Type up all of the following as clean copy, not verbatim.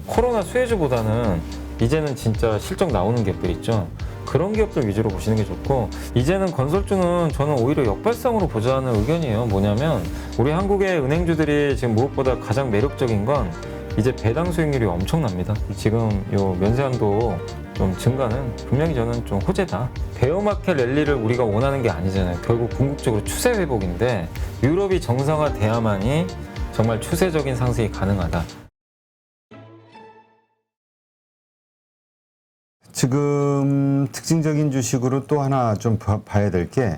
코로나 수혜주보다는 이제는 진짜 실적 나오는 기업들 있죠. 그런 기업들 위주로 보시는 게 좋고, 이제는 건설주는 저는 오히려 역발상으로 보자는 의견이에요. 뭐냐면 우리 한국의 은행주들이 지금 무엇보다 가장 매력적인 건 이제 배당 수익률이 엄청납니다. 지금 요 면세한도 좀 증가는 분명히 저는 좀 호재다. 베어마켓 랠리를 우리가 원하는 게 아니잖아요. 결국 궁극적으로 추세 회복인데 유럽이 정상화돼야만이 정말 추세적인 상승이 가능하다. 지금 특징적인 주식으로 또 하나 좀 봐야 될 게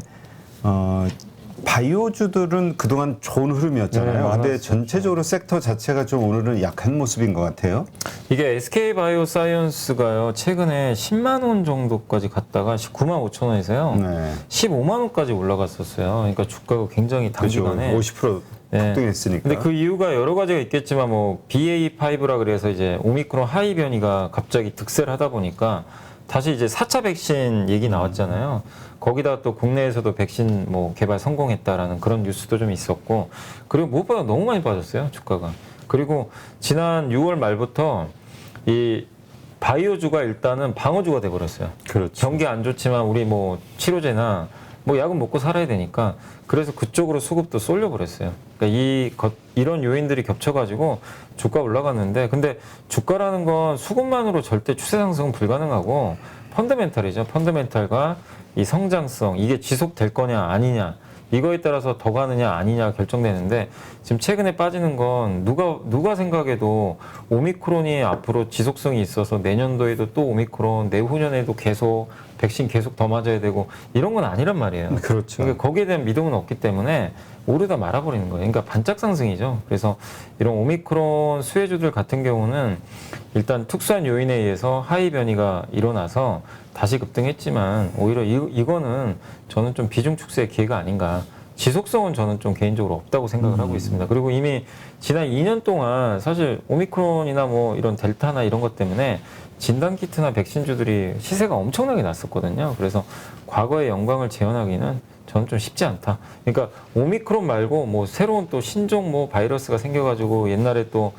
바이오주들은 그동안 좋은 흐름이었잖아요. 네, 근데 전체적으로 섹터 자체가 좀 오늘은 약한 모습인 것 같아요. 이게 SK바이오사이언스가요, 최근에 10만 원 정도까지 갔다가 19만 5천 원에서요, 네. 15만 원까지 올라갔었어요. 그러니까 주가가 굉장히 그죠. 단기간에 50% 네. 폭등했으니까. 근데 그 이유가 여러 가지가 있겠지만 뭐 BA5라 그래서 이제 오미크론 하이 변이가 갑자기 득세를 하다 보니까 다시 이제 4차 백신 얘기 나왔잖아요. 거기다 또 국내에서도 백신 뭐 개발 성공했다라는 그런 뉴스도 좀 있었고, 그리고 무엇보다 너무 많이 빠졌어요, 주가가. 그리고 지난 6월 말부터 이 바이오주가 일단은 방어주가 돼버렸어요. 그렇죠. 경기 안 좋지만 우리 뭐 치료제나 뭐 약은 먹고 살아야 되니까 그래서 그쪽으로 수급도 쏠려버렸어요. 그러니까 이런 요인들이 겹쳐가지고 주가 올라갔는데, 근데 주가라는 건 수급만으로 절대 추세 상승은 불가능하고 펀더멘탈이죠. 펀더멘탈과 이 성장성, 이게 지속될 거냐 아니냐, 이거에 따라서 더 가느냐 아니냐 결정되는데, 지금 최근에 빠지는 건 누가 생각해도 오미크론이 앞으로 지속성이 있어서 내년도에도 또 오미크론, 내후년에도 계속 백신 계속 더 맞아야 되고 이런 건 아니란 말이에요. 그렇죠. 그러니까 거기에 대한 믿음은 없기 때문에 오르다 말아버리는 거예요. 그러니까 반짝 상승이죠. 그래서 이런 오미크론 수혜주들 같은 경우는 일단 특수한 요인에 의해서 하이 변이가 일어나서 다시 급등했지만 오히려 이거는 저는 좀 비중 축소의 기회가 아닌가. 지속성은 저는 좀 개인적으로 없다고 생각을 하고 있습니다. 그리고 이미 지난 2년 동안 사실 오미크론이나 뭐 이런 델타나 이런 것 때문에 진단키트나 백신주들이 시세가 엄청나게 났었거든요. 그래서 과거의 영광을 재현하기는 저는 좀 쉽지 않다. 그러니까 오미크론 말고 뭐 새로운 또 신종 뭐 바이러스가 생겨가지고 옛날에 또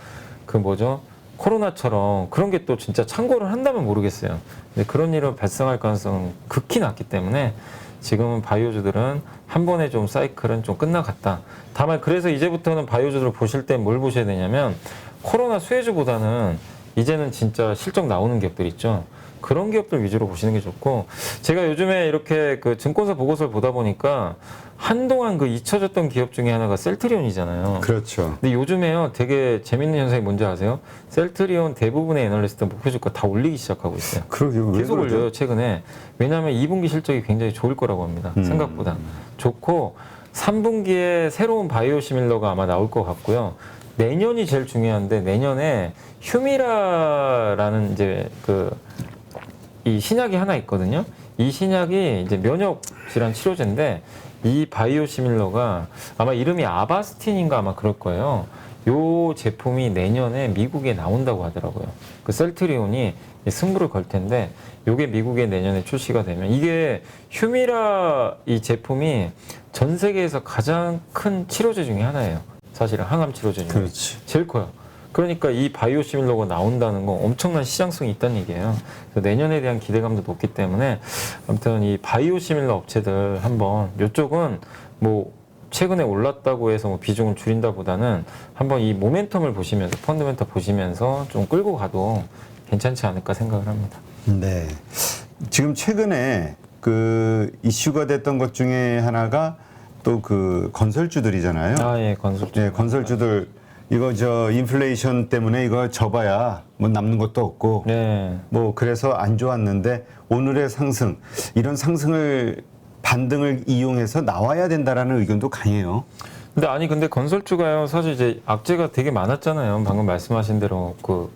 그 뭐죠? 코로나처럼 그런 게 또 진짜 창궐을 한다면 모르겠어요. 근데 그런 일은 발생할 가능성은 극히 낮기 때문에 지금은 바이오주들은 한 번에 좀 사이클은 좀 끝나갔다. 다만 그래서 이제부터는 바이오주들을 보실 때 뭘 보셔야 되냐면 코로나 수혜주보다는 이제는 진짜 실적 나오는 기업들 있죠. 그런 기업들 위주로 보시는 게 좋고, 제가 요즘에 이렇게 그 증권사 보고서를 보다 보니까 한동안 그 잊혀졌던 기업 중에 하나가 셀트리온이잖아요. 그렇죠. 근데 요즘에요 되게 재밌는 현상이 뭔지 아세요? 셀트리온 대부분의 애널리스트 목표 주가 다 올리기 시작하고 있어요. 그러게요. 왜 계속 그러죠? 올려요 최근에. 왜냐하면 2분기 실적이 굉장히 좋을 거라고 합니다. 생각보다 좋고, 3분기에 새로운 바이오시밀러가 아마 나올 것 같고요. 내년이 제일 중요한데, 내년에 휴미라라는 이제 이 신약이 하나 있거든요. 이 신약이 이제 면역 질환 치료제인데, 이 바이오시밀러가 아마 이름이 아바스틴인가 아마 그럴 거예요. 요 제품이 내년에 미국에 나온다고 하더라고요. 그 셀트리온이 승부를 걸 텐데, 요게 미국에 내년에 출시가 되면, 이게 휴미라 이 제품이 전 세계에서 가장 큰 치료제 중에 하나예요. 사실은 항암 치료제 중에 그렇지. 제일 커요. 그러니까 이 바이오시밀러가 나온다는 건 엄청난 시장성이 있다는 얘기예요. 그래서 내년에 대한 기대감도 높기 때문에 아무튼 이 바이오시밀러 업체들 한번, 이쪽은 뭐 최근에 올랐다고 해서 뭐 비중을 줄인다보다는 한번 이 모멘텀을 보시면서, 펀드멘터 보시면서 좀 끌고 가도 괜찮지 않을까 생각을 합니다. 네. 지금 최근에 그 이슈가 됐던 것 중에 하나가 또 그 건설주들이잖아요. 아, 예, 건설주. 네, 건설주들 이거 인플레이션 때문에 이거 접어야 뭐 남는 것도 없고 네. 뭐 그래서 안 좋았는데 오늘의 상승, 이런 상승을 반등을 이용해서 나와야 된다라는 의견도 강해요. 근데 건설주가요, 사실 이제 악재가 되게 많았잖아요. 방금 말씀하신 대로 그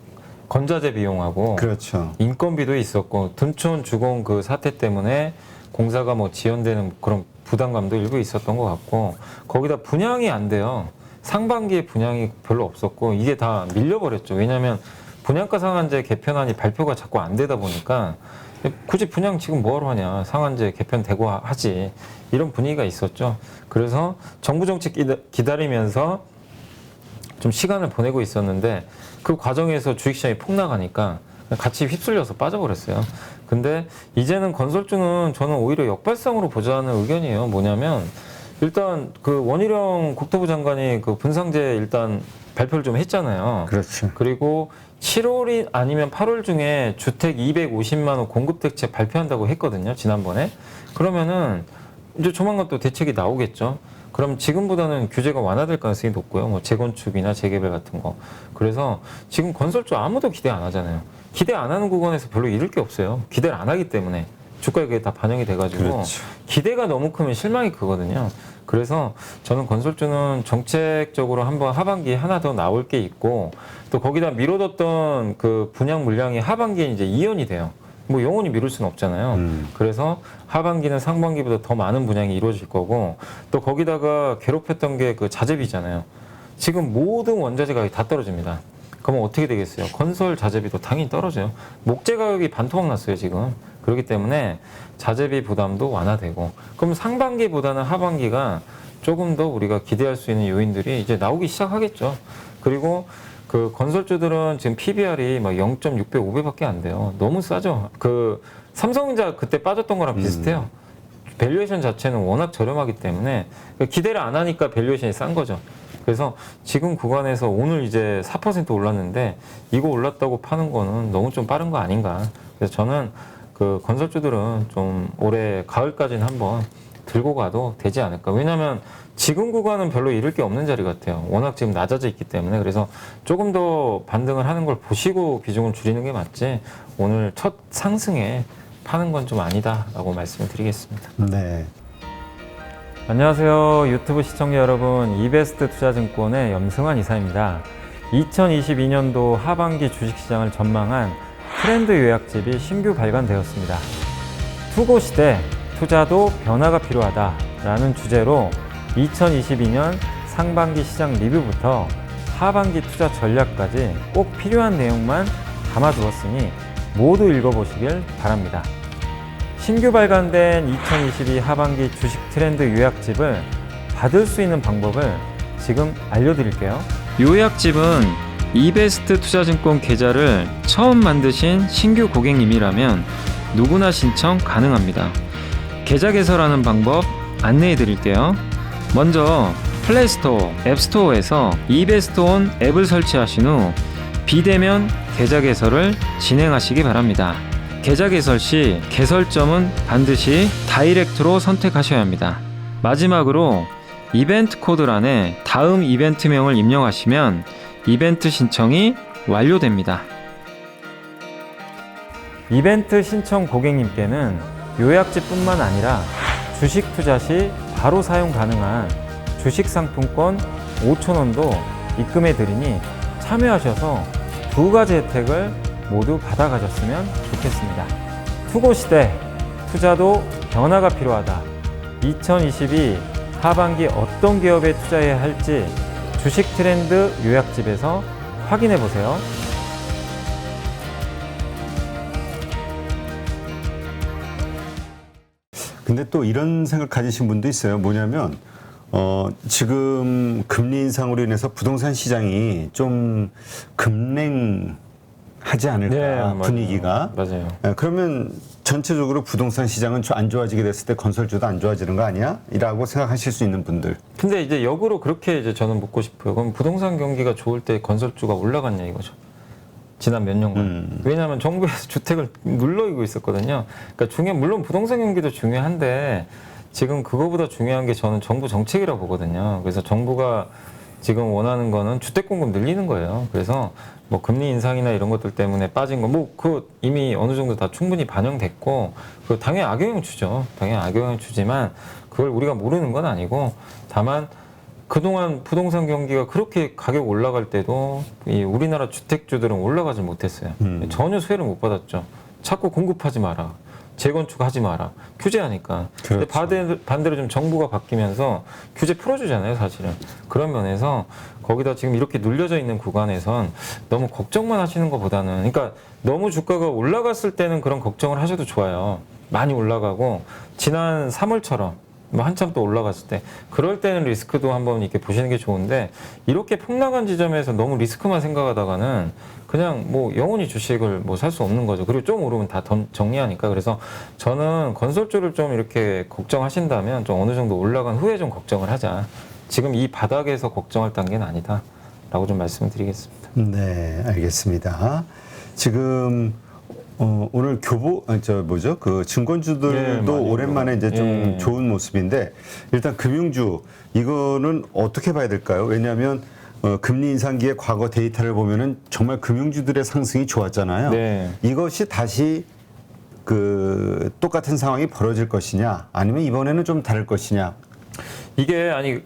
건자재 비용하고 그렇죠. 인건비도 있었고, 둔촌 주공 그 사태 때문에 공사가 뭐 지연되는 그런 부담감도 일부 있었던 것 같고, 거기다 분양이 안 돼요. 상반기에 분양이 별로 없었고, 이게 다 밀려버렸죠. 왜냐하면 분양가 상한제 개편안이 발표가 자꾸 안 되다 보니까 굳이 분양 지금 뭐하러 하냐, 상한제 개편되고 하지, 이런 분위기가 있었죠. 그래서 정부 정책 기다리면서 좀 시간을 보내고 있었는데 그 과정에서 주식시장이 폭락하니까 같이 휩쓸려서 빠져버렸어요. 근데 이제는 건설주는 저는 오히려 역발상으로 보자는 의견이에요. 뭐냐면 일단 그 원희룡 국토부 장관이 그 분상제 일단 발표를 좀 했잖아요. 그렇죠. 그리고 7월 아니면 8월 중에 주택 250만 호 공급 대책 발표한다고 했거든요. 지난번에. 그러면은 이제 조만간 또 대책이 나오겠죠. 그럼 지금보다는 규제가 완화될 가능성이 높고요. 뭐 재건축이나 재개발 같은 거. 그래서 지금 건설주 아무도 기대 안 하잖아요. 기대 안 하는 구간에서 별로 잃을 게 없어요. 기대를 안 하기 때문에 주가에 그게 다 반영이 돼가지고 그렇죠. 기대가 너무 크면 실망이 크거든요. 그래서 저는 건설주는 정책적으로 한번 하반기에 하나 더 나올 게 있고 또 거기다 미뤄뒀던 그 분양 물량이 하반기에 이제 이연이 돼요. 뭐 영원히 미룰 수는 없잖아요. 그래서 하반기는 상반기보다 더 많은 분양이 이루어질 거고 또 거기다가 괴롭혔던 게 그 자재비잖아요. 지금 모든 원자재 가격이 다 떨어집니다. 그러면 어떻게 되겠어요? 건설 자재비도 당연히 떨어져요. 목재 가격이 반토막 났어요, 지금. 그렇기 때문에 자재비 부담도 완화되고 그럼 상반기보다는 하반기가 조금 더 우리가 기대할 수 있는 요인들이 이제 나오기 시작하겠죠. 그리고 그 건설주들은 지금 PBR이 막 0.6배, 5배밖에 안 돼요. 너무 싸죠. 그 삼성전자 그때 빠졌던 거랑 비슷해요. 밸류에이션 자체는 워낙 저렴하기 때문에 기대를 안 하니까 밸류에이션이 싼 거죠. 그래서 지금 구간에서 오늘 이제 4% 올랐는데 이거 올랐다고 파는 거는 너무 좀 빠른 거 아닌가. 그래서 저는 그 건설주들은 좀 올해 가을까지는 한번 들고 가도 되지 않을까. 왜냐하면 지금 구간은 별로 잃을 게 없는 자리 같아요. 워낙 지금 낮아져 있기 때문에. 그래서 조금 더 반등을 하는 걸 보시고 비중을 줄이는 게 맞지 오늘 첫 상승에 파는 건 좀 아니다라고 말씀을 드리겠습니다. 네. 안녕하세요. 유튜브 시청자 여러분. 이베스트 투자증권의 염승환 이사입니다. 2022년도 하반기 주식시장을 전망한 트렌드 요약집이 신규 발간되었습니다. 투고 시대 투자도 변화가 필요하다라는 주제로 2022년 상반기 시장 리뷰부터 하반기 투자 전략까지 꼭 필요한 내용만 담아두었으니 모두 읽어보시길 바랍니다. 신규 발간된 2022 하반기 주식 트렌드 요약집을 받을 수 있는 방법을 지금 알려드릴게요. 요약집은 이베스트 투자증권 계좌를 처음 만드신 신규 고객님이라면 누구나 신청 가능합니다. 계좌 개설하는 방법 안내해 드릴게요. 먼저 플레이스토어, 앱스토어에서 이베스트온 앱을 설치하신 후 비대면 계좌 개설을 진행하시기 바랍니다. 계좌 개설 시 개설점은 반드시 다이렉트로 선택하셔야 합니다. 마지막으로 이벤트 코드란에 다음 이벤트명을 입력하시면 이벤트 신청이 완료됩니다. 이벤트 신청 고객님께는 요약집뿐만 아니라 주식 투자 시 바로 사용 가능한 주식 상품권 5,000원도 입금해 드리니 참여하셔서 두 가지 혜택을 모두 받아가셨으면 좋겠습니다. 투고 시대 투자도 변화가 필요하다. 2022 하반기 어떤 기업에 투자해야 할지 주식 트렌드 요약집에서 확인해 보세요. 근데 또 이런 생각 가지신 분도 있어요. 뭐냐면 지금 금리 인상으로 인해서 부동산 시장이 좀 급냉하지 않을까 분위기가. 맞아요. 그러면 전체적으로 부동산 시장은 안 좋아지게 됐을 때 건설주도 안 좋아지는 거 아니야? 이라고 생각하실 수 있는 분들. 근데 이제 역으로 그렇게 이제 저는 묻고 싶어요. 그럼 부동산 경기가 좋을 때 건설주가 올라갔냐 이거죠. 지난 몇 년간. 왜냐하면 정부에서 주택을 눌러이고 있었거든요. 그러니까 물론 부동산 경기도 중요한데 지금 그거보다 중요한 게 저는 정부 정책이라고 보거든요. 그래서 정부가 지금 원하는 거는 주택 공급 늘리는 거예요. 그래서 뭐 금리 인상이나 이런 것들 때문에 빠진 거, 뭐 그 이미 어느 정도 다 충분히 반영됐고, 그 당연히 악영향 주죠. 당연히 악영향 주지만 그걸 우리가 모르는 건 아니고, 다만 그동안 부동산 경기가 그렇게 가격 올라갈 때도 이 우리나라 주택주들은 올라가지 못했어요. 전혀 수혜를 못 받았죠. 자꾸 공급하지 마라. 재건축하지 마라. 규제하니까. 근데 반대로 좀 정부가 바뀌면서 규제 풀어주잖아요, 사실은. 그런 면에서 거기다 지금 이렇게 눌려져 있는 구간에선 너무 걱정만 하시는 것보다는, 그러니까 너무 주가가 올라갔을 때는 그런 걱정을 하셔도 좋아요. 많이 올라가고 지난 3월처럼 뭐 한참 또 올라갔을 때 그럴 때는 리스크도 한번 이렇게 보시는 게 좋은데 이렇게 폭락한 지점에서 너무 리스크만 생각하다가는 그냥 뭐 영원히 주식을 뭐 살 수 없는 거죠. 그리고 좀 오르면 다 정리하니까. 그래서 저는 건설주를 좀 이렇게 걱정하신다면 좀 어느 정도 올라간 후에 좀 걱정을 하자. 지금 이 바닥에서 걱정할 단계는 아니다. 라고 좀 말씀을 드리겠습니다. 네, 알겠습니다. 지금 오늘 그 증권주들도 네, 많이 오랜만에 이제 좀 예. 좋은 모습인데 일단 금융주 이거는 어떻게 봐야 될까요? 왜냐하면 금리 인상기의 과거 데이터를 보면은 정말 금융주들의 상승이 좋았잖아요. 네. 이것이 다시 그 똑같은 상황이 벌어질 것이냐, 아니면 이번에는 좀 다를 것이냐. 이게 아니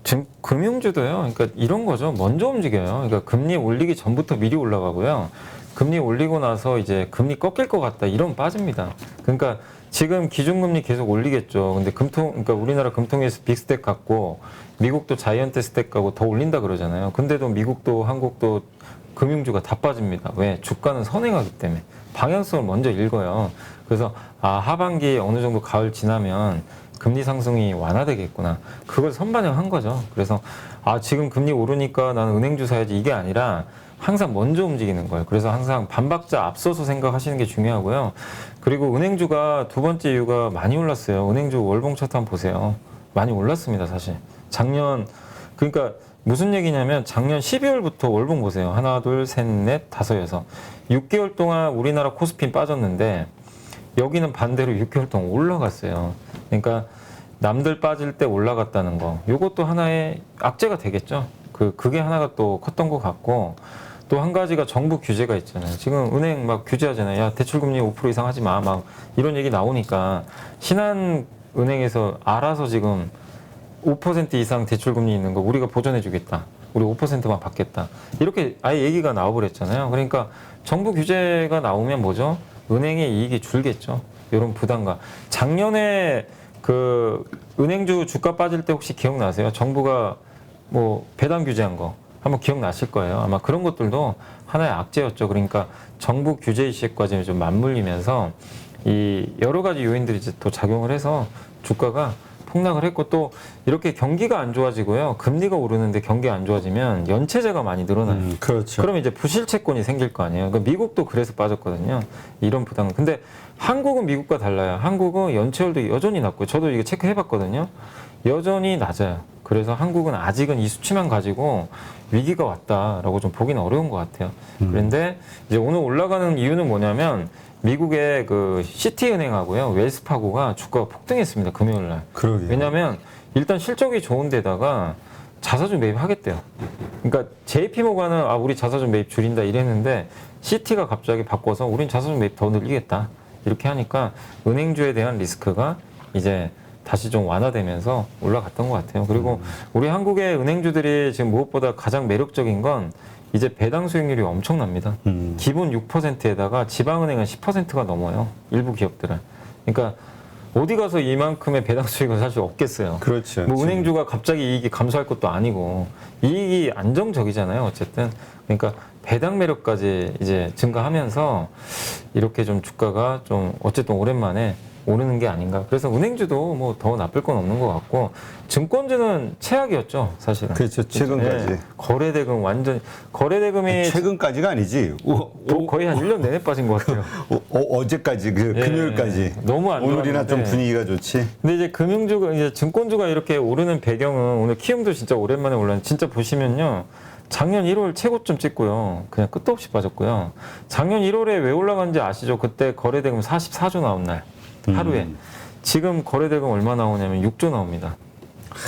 지금 금융주도요. 그러니까 이런 거죠. 먼저 움직여요. 그러니까 금리 올리기 전부터 미리 올라가고요. 금리 올리고 나서 이제 금리 꺾일 것 같다 이러면 빠집니다. 그러니까 지금 기준금리 계속 올리겠죠. 근데 그러니까 우리나라 금통위에서 빅스택 갖고 미국도 자이언트 스택 가고 더 올린다 그러잖아요. 근데도 미국도 한국도 금융주가 다 빠집니다. 왜? 주가는 선행하기 때문에 방향성을 먼저 읽어요. 그래서 하반기에 어느 정도 가을 지나면 금리 상승이 완화되겠구나. 그걸 선반영한 거죠. 그래서 지금 금리 오르니까 나는 은행주 사야지 이게 아니라 항상 먼저 움직이는 거예요. 그래서 항상 반박자 앞서서 생각하시는 게 중요하고요. 그리고 은행주가 두 번째 이유가 많이 올랐어요. 은행주 월봉 차트 한번 보세요. 많이 올랐습니다, 사실. 그러니까 무슨 얘기냐면 작년 12월부터 월봉 보세요. 하나, 둘, 셋, 넷, 다섯, 여섯. 6개월 동안 우리나라 코스피 빠졌는데 여기는 반대로 6개월 동안 올라갔어요. 그러니까 남들 빠질 때 올라갔다는 거. 이것도 하나의 악재가 되겠죠. 그게 하나가 또 컸던 것 같고 또 한 가지가 정부 규제가 있잖아요. 지금 은행 막 규제하잖아요. 야, 대출금리 5% 이상 하지 마. 막 이런 얘기 나오니까 신한은행에서 알아서 지금 5% 이상 대출금리 있는 거 우리가 보전해 주겠다. 우리 5%만 받겠다. 이렇게 아예 얘기가 나와버렸잖아요. 그러니까 정부 규제가 나오면 뭐죠? 은행의 이익이 줄겠죠. 이런 부담감. 작년에 은행주 주가 빠질 때 혹시 기억나세요? 정부가 뭐 배당 규제한 거 한번 기억나실 거예요. 아마 그런 것들도 하나의 악재였죠. 그러니까 정부 규제 이슈과 좀 맞물리면서 이 여러 가지 요인들이 이제 또 작용을 해서 주가가 폭락을 했고 또 이렇게 경기가 안 좋아지고요. 금리가 오르는데 경기가 안 좋아지면 연체제가 많이 늘어나요. 그렇죠. 그러면 이제 부실채권이 생길 거 아니에요. 그러니까 미국도 그래서 빠졌거든요. 이런 부담. 근데 한국은 미국과 달라요. 한국은 연체율도 여전히 낮고 저도 이거 체크해봤거든요. 여전히 낮아요. 그래서 한국은 아직은 이 수치만 가지고 위기가 왔다라고 좀 보기는 어려운 것 같아요. 그런데 이제 오늘 올라가는 이유는 뭐냐면 미국의 그 시티은행하고요 웰스파고가 주가가 폭등했습니다. 금요일 날. 그러게요. 왜냐하면 일단 실적이 좋은데다가 자사주 매입하겠대요. 그러니까 JP모간은 우리 자사주 매입 줄인다 이랬는데 시티가 갑자기 바꿔서 우린 자사주 매입 더 늘리겠다 이렇게 하니까 은행주에 대한 리스크가 이제 다시 좀 완화되면서 올라갔던 것 같아요. 그리고 우리 한국의 은행주들이 지금 무엇보다 가장 매력적인 건 이제 배당 수익률이 엄청납니다. 기본 6%에다가 지방은행은 10%가 넘어요. 일부 기업들은. 그러니까 어디 가서 이만큼의 배당 수익을 살 수 없겠어요. 그렇죠. 뭐 은행주가 갑자기 이익이 감소할 것도 아니고 이익이 안정적이잖아요. 어쨌든. 그러니까 배당 매력까지 이제 증가하면서 이렇게 좀 주가가 좀 어쨌든 오랜만에 오르는 게 아닌가. 그래서 은행주도 뭐 더 나쁠 건 없는 것 같고 증권주는 최악이었죠, 사실은. 그렇죠. 최근까지. 네. 거래대금이 최근까지가 아니지. 거의 한 1년 내내 빠진 것 같아요. 어제까지 금요일까지. 너무 안 오늘이나 좀 좋았는데. 분위기가 좋지. 근데 이제 이제 증권주가 이렇게 오르는 배경은 오늘 키움도 진짜 오랜만에 올랐는데 진짜 보시면요. 작년 1월 최고점 찍고요. 그냥 끝도 없이 빠졌고요. 작년 1월에 왜 올라간지 아시죠? 그때 거래대금 44조 나온 날. 하루에. 지금 거래대금 얼마 나오냐면 6조 나옵니다.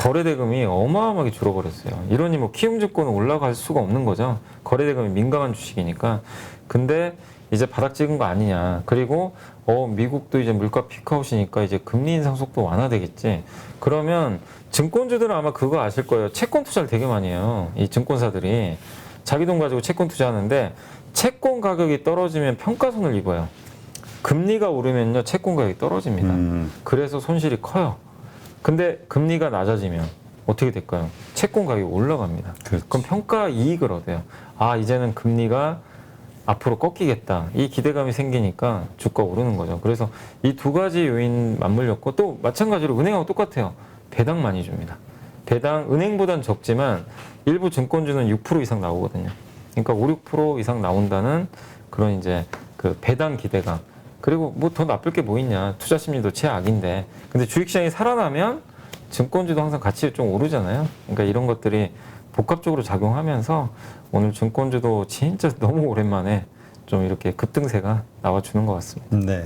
거래대금이 어마어마하게 줄어버렸어요. 이러니 뭐 키움증권은 올라갈 수가 없는 거죠. 거래대금이 민감한 주식이니까. 근데 이제 바닥 찍은 거 아니냐. 그리고 미국도 이제 물가 피크아웃이니까 이제 금리 인상 속도 완화되겠지. 그러면 증권주들은 아마 그거 아실 거예요. 채권 투자를 되게 많이 해요. 이 증권사들이 자기 돈 가지고 채권 투자하는데 채권 가격이 떨어지면 평가손을 입어요. 금리가 오르면요 채권 가격이 떨어집니다. 그래서 손실이 커요. 근데 금리가 낮아지면 어떻게 될까요? 채권 가격이 올라갑니다. 그렇지. 그럼 평가 이익을 얻어요. 이제는 금리가 앞으로 꺾이겠다 이 기대감이 생기니까 주가 오르는 거죠. 그래서 이 두 가지 요인 맞물렸고 또 마찬가지로 은행하고 똑같아요. 배당 많이 줍니다. 배당 은행보단 적지만 일부 증권주는 6% 이상 나오거든요. 그러니까 5, 6% 이상 나온다는 그런 이제 그 배당 기대감. 그리고 뭐 더 나쁠 게 뭐 있냐. 투자 심리도 최악인데. 근데 주식시장이 살아나면 증권주도 항상 같이 좀 오르잖아요. 그러니까 이런 것들이 복합적으로 작용하면서 오늘 증권주도 진짜 너무 오랜만에 좀 이렇게 급등세가 나와주는 것 같습니다. 네.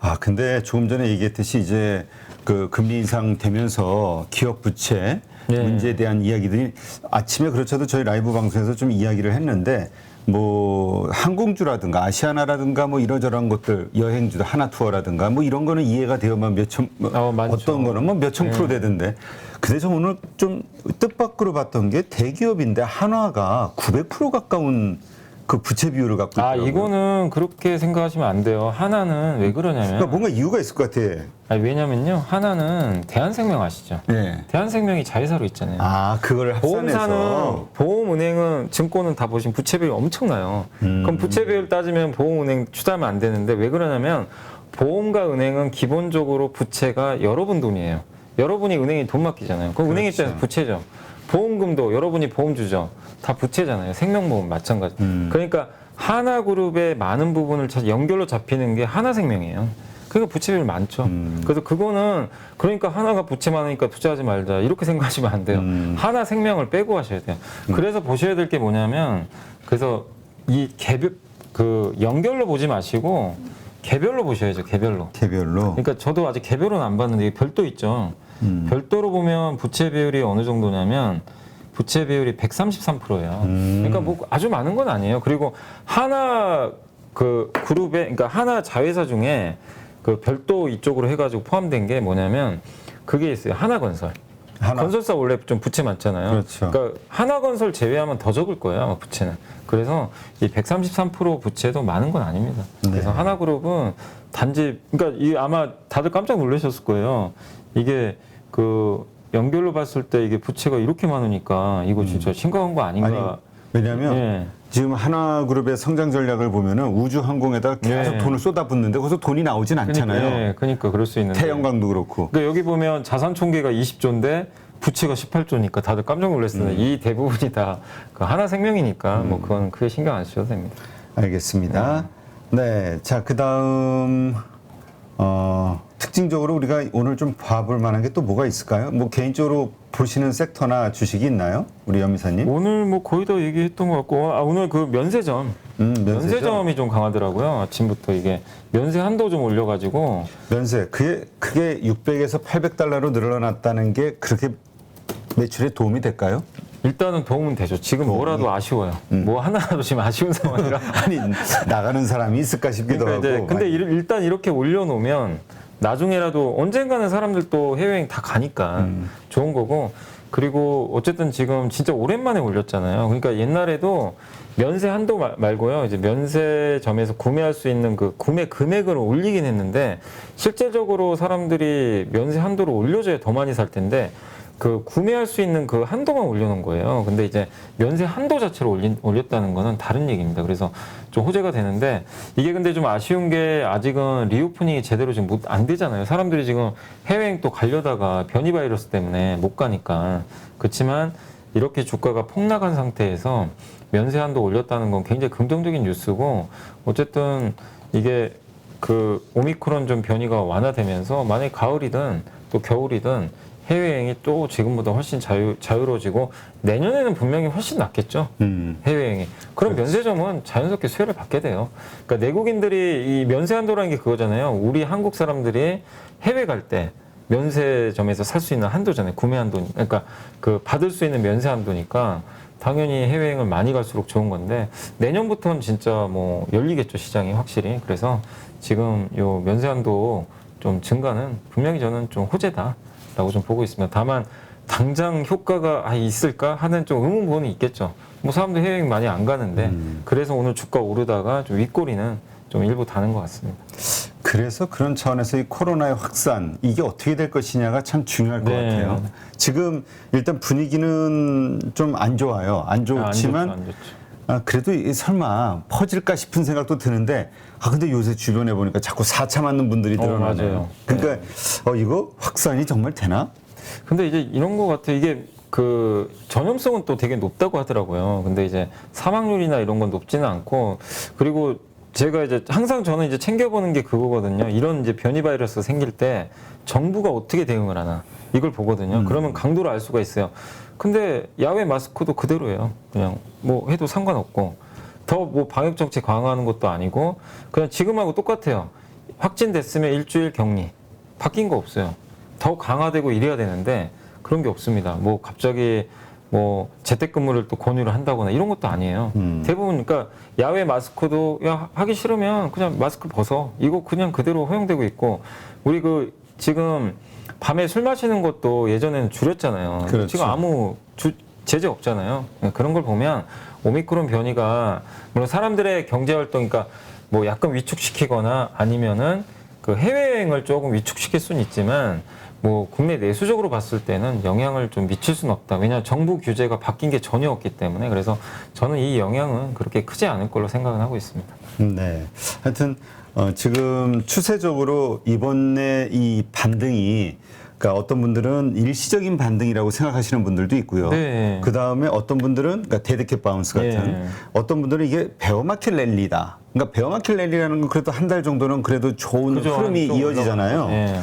아, 근데 조금 전에 얘기했듯이 이제 그 금리 인상 되면서 기업 부채 네. 문제에 대한 이야기들이 아침에 그렇죠도 저희 라이브 방송에서 좀 이야기를 했는데 뭐 항공주라든가 아시아나라든가 뭐 이러저러한 것들 여행주도 하나투어라든가 뭐 이런 거는 이해가 되어만 몇천 많죠. 어떤 거는 뭐 몇천 프로 되던데 근데 저 오늘 좀 뜻밖으로 봤던 게 대기업인데 한화가 900% 가까운 그 부채 비율을 갖고 아, 있더라고요. 이거는 그렇게 생각하시면 안 돼요. 하나는 왜 그러냐면 그러니까 뭔가 이유가 있을 것 같아. 아니, 왜냐면요. 하나는 대한생명 아시죠? 네. 대한생명이 자회사로 있잖아요. 아, 그걸 합산해서. 보험사는 보험은행은 증권은 다 보시면 부채 비율이 엄청나요. 그럼 부채 비율 따지면 보험은행 투자하면 안 되는데 왜 그러냐면 보험과 은행은 기본적으로 부채가 여러분 돈이에요. 여러분이 은행에 돈 맡기잖아요. 그럼 은행 입장에서 부채죠. 보험금도 여러분이 보험주죠. 다 부채잖아요. 생명보험 마찬가지. 그러니까 하나그룹의 많은 부분을 연결로 잡히는 게 하나생명이에요. 그러니까 부채 비율 많죠. 그래서 그거는 그러니까 하나가 부채 많으니까 투자하지 말자 이렇게 생각하시면 안 돼요. 하나생명을 빼고 하셔야 돼요. 그래서 보셔야 될 게 뭐냐면 그래서 이 개별 그 연결로 보지 마시고 개별로 보셔야죠. 개별로. 개별로. 그러니까 저도 아직 개별로는 안 봤는데 이게 별도 있죠. 별도로 보면 부채 비율이 어느 정도냐면 부채 비율이 133%예요. 그러니까 뭐 아주 많은 건 아니에요. 그리고 하나 그 그룹에 그러니까 하나 자회사 중에 그 별도 이쪽으로 해가지고 포함된 게 뭐냐면 그게 있어요. 하나건설. 건설사 원래 좀 부채 많잖아요. 그렇죠. 그러니까 하나건설 제외하면 더 적을 거예요. 아마 부채는. 그래서 이 133% 부채도 많은 건 아닙니다. 그래서 하나그룹은 단지 그러니까 이 아마 다들 깜짝 놀라셨을 거예요. 이게 그 연결로 봤을 때 이게 부채가 이렇게 많으니까 이거 진짜 심각한 거 아닌가? 아니, 왜냐하면 예. 지금 하나그룹의 성장 전략을 보면은 우주항공에다 계속 예. 돈을 쏟아붓는데 거기서 돈이 나오진 않잖아요. 그러니까 그럴 수 있는데. 태양광도 그렇고. 그러니까 여기 보면 자산 총계가 20조인데 부채가 18조니까 다들 깜짝 놀랐어요. 이 대부분이 다 그 하나생명이니까 뭐 그건 크게 신경 안 쓰셔도 됩니다. 알겠습니다. 네. 자, 그 다음, 특징적으로 우리가 오늘 좀 봐볼 만한 게 또 뭐가 있을까요? 뭐 개인적으로 보시는 섹터나 주식이 있나요? 우리 연미사님? 오늘 뭐 거의 다 얘기했던 것 같고 오늘 그 면세점 면세점이 좀 강하더라고요. 아침부터 이게 면세 한도 좀 올려가지고 면세. 그게 600에서 800달러로 늘어났다는 게 그렇게 매출에 도움이 될까요? 일단은 도움은 되죠. 지금 뭐라도 아쉬워요. 뭐 하나라도 지금 아쉬운 상황이라. 아니, 나가는 사람이 있을까 싶기도 그러니까 이제 하고. 근데 일단 이렇게 올려놓으면 나중에라도 언젠가는 사람들 또 해외여행 다 가니까 좋은 거고 그리고 어쨌든 지금 진짜 오랜만에 올렸잖아요. 그러니까 옛날에도 면세 한도 말고요. 이제 면세점에서 구매할 수 있는 그 구매 금액을 올리긴 했는데 실제적으로 사람들이 면세 한도를 올려줘야 더 많이 살 텐데 그 구매할 수 있는 그 한도만 올려놓은 거예요. 근데 이제 면세 한도 자체로 올렸다는 거는 다른 얘기입니다. 그래서 좀 호재가 되는데 이게 근데 좀 아쉬운 게 아직은 리오프닝이 제대로 지금 안 되잖아요. 사람들이 지금 해외여행 또 가려다가 변이 바이러스 때문에 못 가니까. 그렇지만 이렇게 주가가 폭락한 상태에서 면세 한도 올렸다는 건 굉장히 긍정적인 뉴스고 어쨌든 이게 그 오미크론 좀 변이가 완화되면서 만약에 가을이든 또 겨울이든 해외여행이 또 지금보다 훨씬 자유로워지고 내년에는 분명히 훨씬 낫겠죠. 해외여행이. 그럼 면세점은 자연스럽게 수혜를 받게 돼요. 그러니까 내국인들이 이 면세 한도라는 게 그거잖아요. 우리 한국 사람들이 해외 갈 때 면세점에서 살 수 있는 한도잖아요. 구매 한도. 그러니까 그 받을 수 있는 면세 한도니까 당연히 해외여행을 많이 갈수록 좋은 건데 내년부터는 진짜 뭐 열리겠죠. 시장이 확실히. 그래서 지금 요 면세 한도 좀 증가는 분명히 저는 좀 호재다. 라고 좀 보고 있습니다. 다만 당장 효과가 있을까 하는 좀 의문부분이 있겠죠. 뭐 사람들 해외여행 많이 안 가는데 그래서 오늘 주가 오르다가 좀 윗꼬리는 좀 일부 다는 것 같습니다. 그래서 그런 차원에서 이 코로나의 확산 이게 어떻게 될 것이냐가 참 중요할 것 네. 같아요. 지금 일단 분위기는 좀 안 좋아요. 안 좋지만 안 좋죠. 그래도 설마 퍼질까 싶은 생각도 드는데 근데 요새 주변에 보니까 자꾸 4차 맞는 분들이 늘어나네요. 맞아요. 그러니까 이거 확산이 정말 되나? 근데 이제 이런 거 같아요. 이게 그 전염성은 또 되게 높다고 하더라고요. 근데 이제 사망률이나 이런 건 높지는 않고, 그리고 제가 이제 항상 저는 이제 챙겨보는 게 그거거든요. 이런 이제 변이 바이러스 생길 때 정부가 어떻게 대응을 하나 이걸 보거든요. 그러면 강도를 알 수가 있어요. 근데 야외 마스크도 그대로예요. 그냥 뭐 해도 상관없고, 더 뭐 방역 정책 강화하는 것도 아니고 그냥 지금하고 똑같아요. 확진됐으면 일주일 격리, 바뀐 거 없어요. 더 강화되고 이래야 되는데 그런 게 없습니다. 뭐 갑자기 뭐 재택근무를 또 권유를 한다거나 이런 것도 아니에요. 대부분 그러니까 야외 마스크도 야 하기 싫으면 그냥 마스크 벗어, 이거 그냥 그대로 허용되고 있고, 우리 그 지금 밤에 술 마시는 것도 예전에는 줄였잖아요. 그렇죠. 지금 아무 제재 없잖아요. 그런 걸 보면 오미크론 변이가 물론 사람들의 경제 활동, 그러니까 뭐 약간 위축시키거나 아니면은 그 해외여행을 조금 위축시킬 수는 있지만 뭐 국내 내수적으로 봤을 때는 영향을 좀 미칠 수는 없다. 왜냐하면 정부 규제가 바뀐 게 전혀 없기 때문에. 그래서 저는 이 영향은 그렇게 크지 않을 걸로 생각은 하고 있습니다. 네. 하여튼 지금 추세적으로 이번에 이 반등이, 그러니까 어떤 분들은 일시적인 반등이라고 생각하시는 분들도 있고요. 네. 그 다음에 어떤 분들은 그러니까 데드캣 바운스 같은, 네. 어떤 분들은 이게 베어마켓 랠리다. 그러니까 베어마켓 랠리라는 건 그래도 한 달 정도는 그래도 좋은 그죠. 흐름이 좀 이어지잖아요. 네.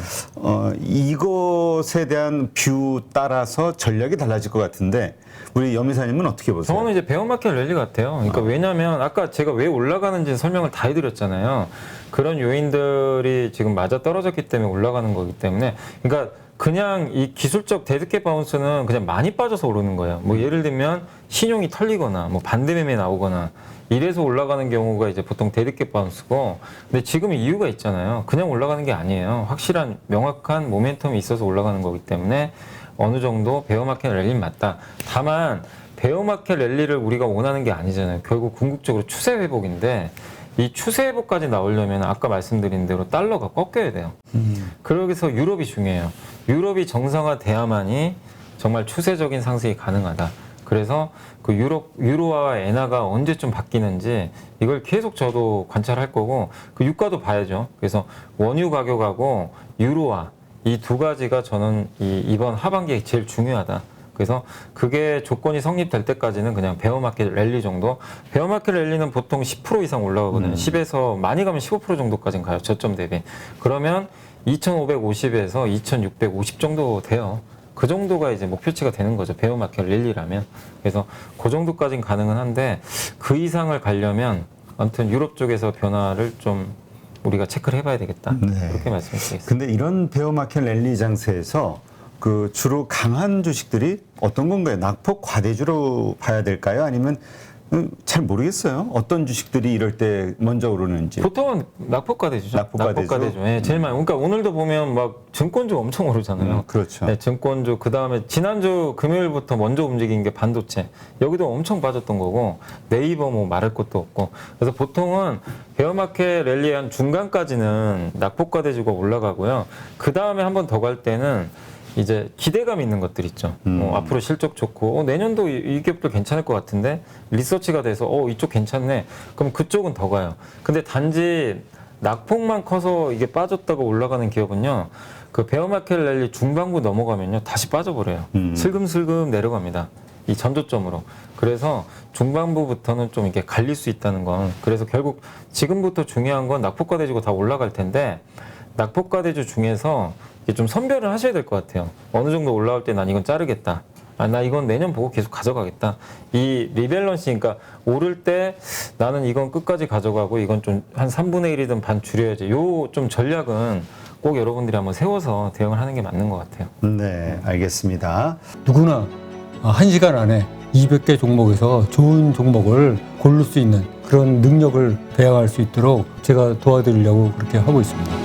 이것에 대한 뷰 따라서 전략이 달라질 것 같은데 우리 염 이사님은 어떻게 보세요? 저는 이제 베어마켓 랠리 같아요. 그러니까 왜냐하면 아까 제가 왜 올라가는지 설명을 다 해드렸잖아요. 그런 요인들이 지금 맞아 떨어졌기 때문에 올라가는 거기 때문에, 그러니까 그냥 이 기술적 데드캣 바운스는 그냥 많이 빠져서 오르는 거예요. 뭐 예를 들면 신용이 털리거나 뭐 반대매매 나오거나 이래서 올라가는 경우가 이제 보통 데드캣 바운스고, 근데 지금 이유가 있잖아요. 그냥 올라가는 게 아니에요. 확실한 명확한 모멘텀이 있어서 올라가는 거기 때문에 어느 정도 베어마켓 랠리는 맞다. 다만 베어마켓 랠리를 우리가 원하는 게 아니잖아요. 결국 궁극적으로 추세 회복인데, 이 추세 회복까지 나오려면 아까 말씀드린 대로 달러가 꺾여야 돼요. 그래서 유럽이 중요해요. 유럽이 정상화돼야만이 정말 추세적인 상승이 가능하다. 그래서 그 유로화와 엔화가 언제쯤 바뀌는지 이걸 계속 저도 관찰할 거고, 그 유가도 봐야죠. 그래서 원유 가격하고 유로화 이 두 가지가 저는 이번 하반기에 제일 중요하다. 그래서 그게 조건이 성립될 때까지는 그냥 베어마켓 랠리 정도. 베어마켓 랠리는 보통 10% 이상 올라가거든요. 10에서 많이 가면 15% 정도까지는 가요. 저점 대비. 그러면 2,550에서 2,650 정도 돼요. 그 정도가 이제 목표치가 되는 거죠. 베어마켓 랠리라면. 그래서 그 정도까지는 가능은 한데 그 이상을 가려면 아무튼 유럽 쪽에서 변화를 좀 우리가 체크를 해봐야 되겠다. 네. 그렇게 말씀드리겠습니다. 근데 이런 베어마켓 랠리 장세에서 그 주로 강한 주식들이 어떤 건가요? 낙폭 과대주로 봐야 될까요? 아니면 잘 모르겠어요. 어떤 주식들이 이럴 때 먼저 오르는지. 보통은 낙폭과대주죠. 낙폭과대주? 예, 제일 많이. 그러니까 오늘도 보면 막 증권주 엄청 오르잖아요. 그렇죠. 네, 증권주. 그 다음에 지난주 금요일부터 먼저 움직인 게 반도체. 여기도 엄청 빠졌던 거고, 네이버 뭐 말할 것도 없고. 그래서 보통은 베어마켓 랠리의 한 중간까지는 낙폭과대주가 올라가고요. 그 다음에 한 번 더 갈 때는 이제 기대감 있는 것들 있죠. 앞으로 실적 좋고 내년도 이 기업도 괜찮을 것 같은데 리서치가 돼서 이쪽 괜찮네. 그럼 그쪽은 더 가요. 근데 단지 낙폭만 커서 이게 빠졌다가 올라가는 기업은요. 그 베어마켓 랠리 중반부 넘어가면요. 다시 빠져버려요. 슬금슬금 내려갑니다. 이 전조점으로. 그래서 중반부부터는 좀 이렇게 갈릴 수 있다는 건, 그래서 결국 지금부터 중요한 건 낙폭과대주가 다 올라갈 텐데 낙폭과대주 중에서 좀 선별을 하셔야 될 것 같아요. 어느 정도 올라올 때 난 이건 자르겠다. 나 이건 내년 보고 계속 가져가겠다. 이 리밸런싱, 그러니까 오를 때 나는 이건 끝까지 가져가고 이건 좀 한 3분의 1이든 반 줄여야지. 요 좀 전략은 꼭 여러분들이 한번 세워서 대응을 하는 게 맞는 것 같아요. 네, 알겠습니다. 누구나 1시간 안에 200개 종목에서 좋은 종목을 고를 수 있는 그런 능력을 배양할 수 있도록 제가 도와드리려고 그렇게 하고 있습니다.